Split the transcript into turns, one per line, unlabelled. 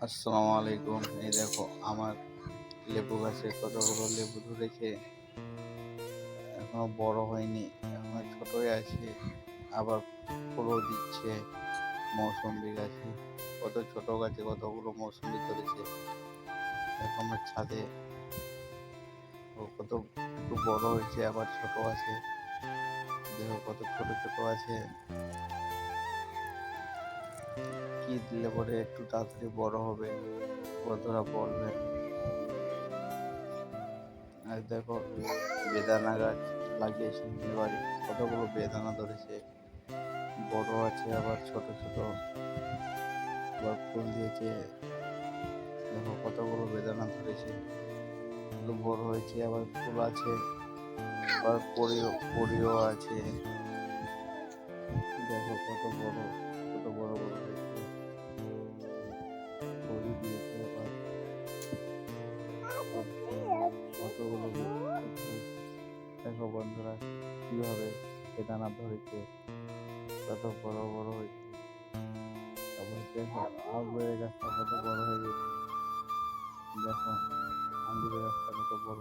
আসসালামু আলাইকুম। এই দেখো আমার লেবু গাছে কতগুলো লেবু ধরেছে, এখনো বড় হয়নি, এখনো ছোটই আছে। আবার ফুলও দিচ্ছে। মৌসুম্বি গাছে কত ছোট গাছে কতগুলো মৌসুম্বি ধরেছে। দেখো আমার ছাদে কত একটু বড় হয়েছে, আবার ছোট আছে। দেখো কত ছোট ছোট আছে। কি দিলে পরে একটু তাড়াতাড়ি বড় হবে বন্ধুরা বলবেন। আর দেখো বেদানা গাছ লাগিয়েছি নিজের বাড়ি, কতগুলো বেদানা ধরেছে, বড় আছে আবার ছোট ছোট, আবার ফুল দিয়েছে। দেখো কতগুলো বেদানা ধরেছে, একটু বড় হয়েছে, আবার ফুল আছে, আবার পরিও আছে। দেখো কত বড়, কত বড় বড় হয়েছে, পরি দিয়েছে আবার কতগুলো হয়েছে। দেখো বন্ধুরা কিভাবে বেদানা ধরেছে, কত বড় বড় হয়েছে। তারপর দেখো আঙুরের গাছটা কত বড় হয়ে গেছে। দেখো আঙ্গুরের গাছটা কত বড়।